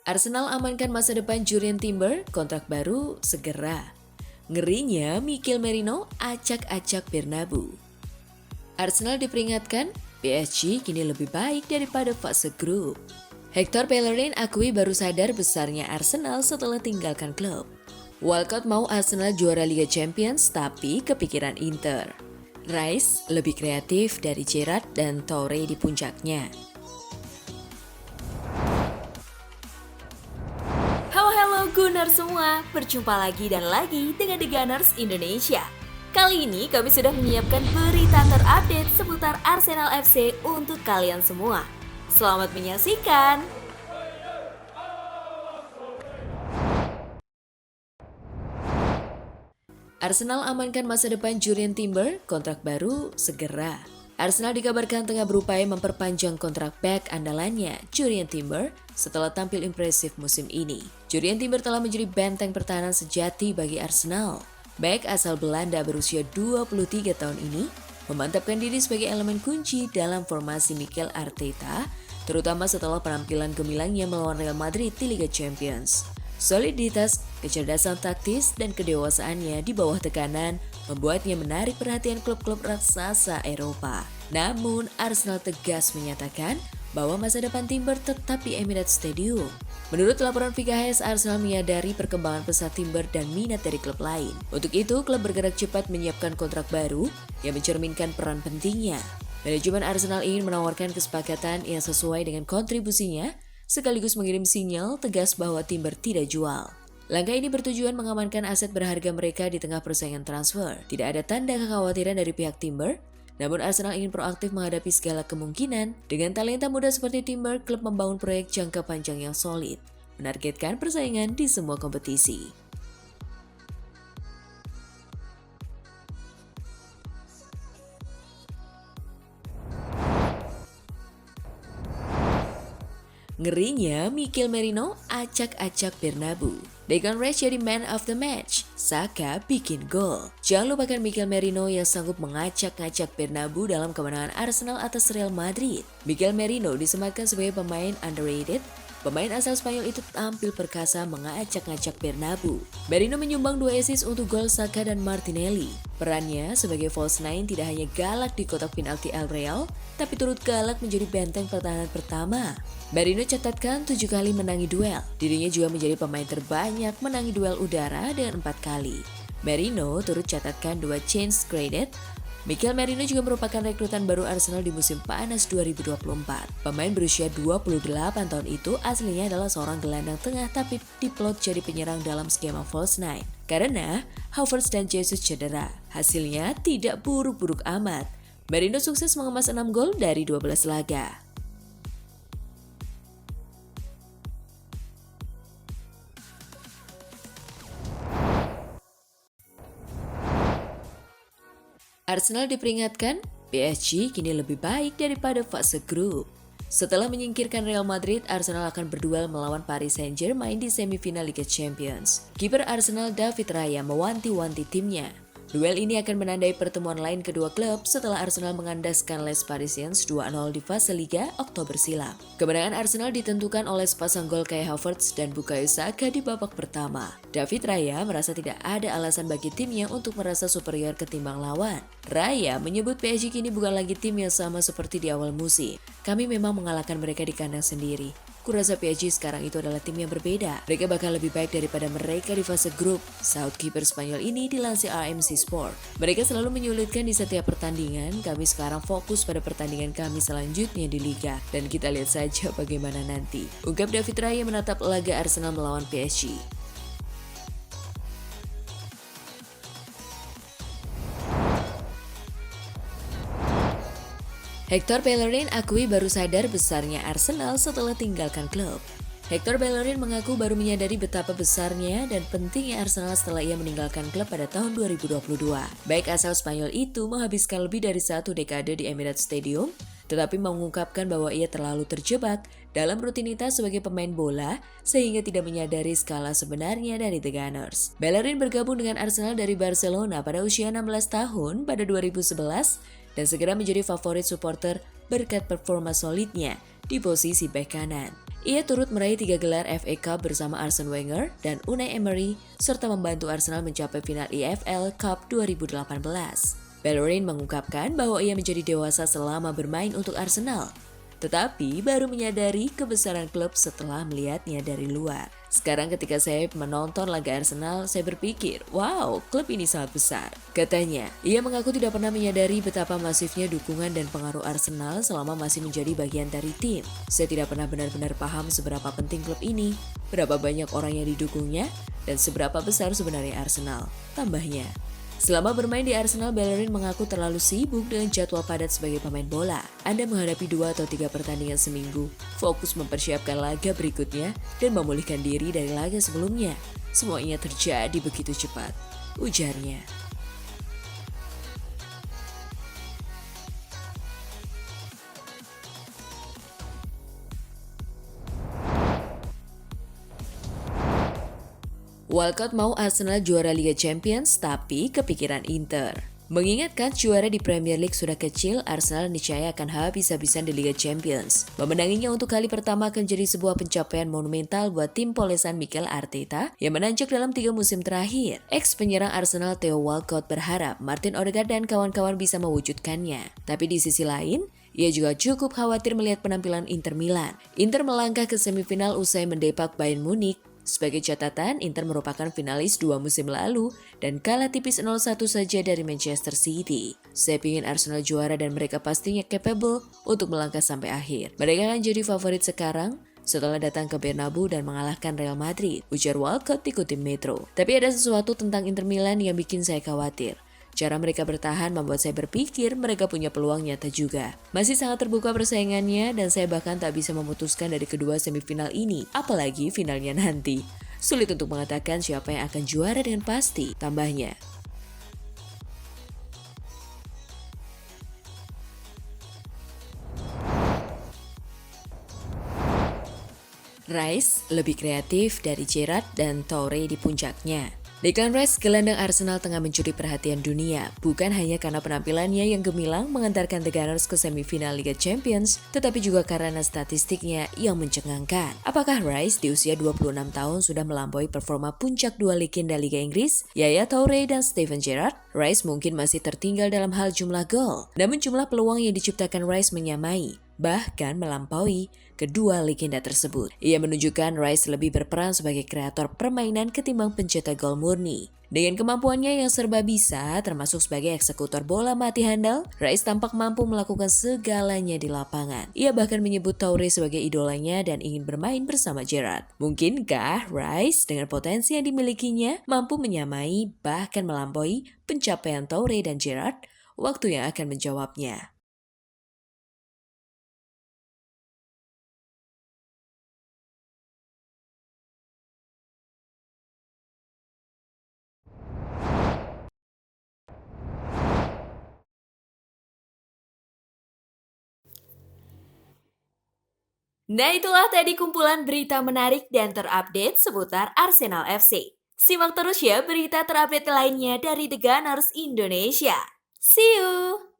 Arsenal amankan masa depan Jurrien Timber, kontrak baru segera. Ngerinya Mikel Merino acak-acak Bernabeu. Arsenal diperingatkan, PSG kini lebih baik daripada fase grup. Hector Bellerin akui baru sadar besarnya Arsenal setelah tinggalkan klub. Walcott mau Arsenal juara Liga Champions tapi kepikiran Inter. Rice lebih kreatif dari Gerrard dan Toure di puncaknya. Halo Gunner semua, berjumpa lagi dan lagi dengan The Gunners Indonesia. Kali ini kami sudah menyiapkan berita terupdate seputar Arsenal FC untuk kalian semua. Selamat menyaksikan! Arsenal amankan masa depan Jurrien Timber, kontrak baru segera. Arsenal dikabarkan tengah berupaya memperpanjang kontrak back andalannya, Jurrien Timber, setelah tampil impresif musim ini. Jurrien Timber telah menjadi benteng pertahanan sejati bagi Arsenal. Back asal Belanda berusia 23 tahun ini memantapkan diri sebagai elemen kunci dalam formasi Mikel Arteta, terutama setelah penampilan gemilangnya melawan Real Madrid di Liga Champions. Soliditas, kecerdasan taktis, dan kedewasaannya di bawah tekanan membuatnya menarik perhatian klub-klub raksasa Eropa. Namun, Arsenal tegas menyatakan bahwa masa depan Timber tetap di Emirates Stadium. Menurut laporan VKS, Arsenal menyadari perkembangan pesat Timber dan minat dari klub lain. Untuk itu, klub bergerak cepat menyiapkan kontrak baru yang mencerminkan peran pentingnya. Manajemen Arsenal ingin menawarkan kesepakatan yang sesuai dengan kontribusinya, sekaligus mengirim sinyal tegas bahwa Timber tidak jual. Langkah ini bertujuan mengamankan aset berharga mereka di tengah persaingan transfer. Tidak ada tanda kekhawatiran dari pihak Timber, namun Arsenal ingin proaktif menghadapi segala kemungkinan. Dengan talenta muda seperti Timber, klub membangun proyek jangka panjang yang solid, menargetkan persaingan di semua kompetisi. Ngerinya Mikel Merino acak-acak Bernabeu. Declan Rice jadi man of the match. Saka bikin gol. Jangan lupakan Mikel Merino yang sanggup mengacak-ngacak Bernabeu dalam kemenangan Arsenal atas Real Madrid. Mikel Merino disematkan sebagai pemain underrated. Pemain asal Spanyol itu tampil perkasa mengacak-ngacak Bernabeu. Merino menyumbang 2 assist untuk gol Saka dan Martinelli. Perannya sebagai false nine tidak hanya galak di kotak penalti El Real, tapi turut galak menjadi benteng pertahanan pertama. Merino catatkan 7 kali menangi duel. Dirinya juga menjadi pemain terbanyak menangi duel udara dengan 4 kali. Merino turut catatkan 2 chance created. Mikel Merino juga merupakan rekrutan baru Arsenal di musim panas 2024. Pemain berusia 28 tahun itu aslinya adalah seorang gelandang tengah tapi diplot jadi penyerang dalam skema false nine. Karena Havertz dan Jesus cedera, hasilnya tidak buruk-buruk amat. Merino sukses mengemas 6 gol dari 12 laga. Arsenal diperingatkan, PSG kini lebih baik daripada fase grup. Setelah menyingkirkan Real Madrid, Arsenal akan berduel melawan Paris Saint-Germain di semifinal Liga Champions. Kiper Arsenal David Raya mewanti-wanti timnya. Duel ini akan menandai pertemuan lain kedua klub setelah Arsenal mengandaskan Les Parisiens 2-0 di fase Liga Oktober silam. Kemenangan Arsenal ditentukan oleh sepasang gol Kai Havertz dan Bukayo Saka di babak pertama. David Raya merasa tidak ada alasan bagi timnya untuk merasa superior ketimbang lawan. Raya menyebut PSG kini bukan lagi tim yang sama seperti di awal musim. Kami memang mengalahkan mereka di kandang sendiri. Kurasa PSG sekarang itu adalah tim yang berbeda. Mereka bakal lebih baik daripada mereka di fase grup. Saut kiper Spanyol ini dilansir RMC Sport. Mereka selalu menyulitkan di setiap pertandingan. Kami sekarang fokus pada pertandingan kami selanjutnya di Liga. Dan kita lihat saja bagaimana nanti. Ungkap David Raya menatap laga Arsenal melawan PSG. Hector Bellerin akui baru sadar besarnya Arsenal setelah tinggalkan klub. Hector Bellerin mengaku baru menyadari betapa besarnya dan pentingnya Arsenal setelah ia meninggalkan klub pada tahun 2022. Baik asal Spanyol itu menghabiskan lebih dari 1 dekade di Emirates Stadium, tetapi mengungkapkan bahwa ia terlalu terjebak dalam rutinitas sebagai pemain bola sehingga tidak menyadari skala sebenarnya dari The Gunners. Bellerin bergabung dengan Arsenal dari Barcelona pada usia 16 tahun pada 2011 dan segera menjadi favorit supporter berkat performa solidnya di posisi bek kanan. Ia turut meraih 3 gelar FA Cup bersama Arsene Wenger dan Unai Emery, serta membantu Arsenal mencapai final EFL Cup 2018. Bellerin mengungkapkan bahwa ia menjadi dewasa selama bermain untuk Arsenal, tetapi baru menyadari kebesaran klub setelah melihatnya dari luar. Sekarang ketika saya menonton laga Arsenal, saya berpikir, wow, klub ini sangat besar. Katanya, ia mengaku tidak pernah menyadari betapa masifnya dukungan dan pengaruh Arsenal selama masih menjadi bagian dari tim. Saya tidak pernah benar-benar paham seberapa penting klub ini, berapa banyak orang yang didukungnya, dan seberapa besar sebenarnya Arsenal, tambahnya. Selama bermain di Arsenal, Bellerin mengaku terlalu sibuk dengan jadwal padat sebagai pemain bola. Anda menghadapi 2 atau 3 pertandingan seminggu, fokus mempersiapkan laga berikutnya, dan memulihkan diri dari laga sebelumnya. Semuanya terjadi begitu cepat, ujarnya. Walcott mau Arsenal juara Liga Champions tapi kepikiran Inter. Mengingatkan juara di Premier League sudah kecil, Arsenal niscaya akan habis-habisan di Liga Champions. Memenanginya untuk kali pertama akan jadi sebuah pencapaian monumental buat tim polesan Mikel Arteta yang menanjak dalam 3 musim terakhir. Ex-penyerang Arsenal Theo Walcott berharap Martin Odegaard dan kawan-kawan bisa mewujudkannya. Tapi di sisi lain, ia juga cukup khawatir melihat penampilan Inter Milan. Inter melangkah ke semifinal usai mendepak Bayern Munich. Sebagai catatan, Inter merupakan finalis 2 musim lalu dan kalah tipis 0-1 saja dari Manchester City. Saya ingin Arsenal juara dan mereka pastinya capable untuk melangkah sampai akhir. Mereka akan jadi favorit sekarang setelah datang ke Bernabeu dan mengalahkan Real Madrid, ujar Walcott dikutip Metro. Tapi ada sesuatu tentang Inter Milan yang bikin saya khawatir. Cara mereka bertahan membuat saya berpikir mereka punya peluang nyata juga. Masih sangat terbuka persaingannya dan saya bahkan tak bisa memutuskan dari kedua semifinal ini, apalagi finalnya nanti. Sulit untuk mengatakan siapa yang akan juara dengan pasti, tambahnya. Rice lebih kreatif dari Gerrard dan Toure di puncaknya. Declan Rice, gelandang Arsenal, tengah mencuri perhatian dunia, bukan hanya karena penampilannya yang gemilang mengantarkan The Gunners ke semifinal Liga Champions, tetapi juga karena statistiknya yang mencengangkan. Apakah Rice di usia 26 tahun sudah melampaui performa puncak 2 legenda Liga Inggris, Yaya Toure dan Steven Gerrard? Rice mungkin masih tertinggal dalam hal jumlah gol, namun jumlah peluang yang diciptakan Rice menyamai, bahkan melampaui kedua legenda tersebut. Ia menunjukkan Rice lebih berperan sebagai kreator permainan ketimbang pencetak gol murni. Dengan kemampuannya yang serba bisa, termasuk sebagai eksekutor bola mati handal, Rice tampak mampu melakukan segalanya di lapangan. Ia bahkan menyebut Toure sebagai idolanya dan ingin bermain bersama Gerrard. Mungkinkah Rice dengan potensi yang dimilikinya mampu menyamai bahkan melampaui pencapaian Toure dan Gerrard? Waktu yang akan menjawabnya. Nah, itulah tadi kumpulan berita menarik dan terupdate seputar Arsenal FC. Simak terus ya berita terupdate lainnya dari The Gunners Indonesia. See you!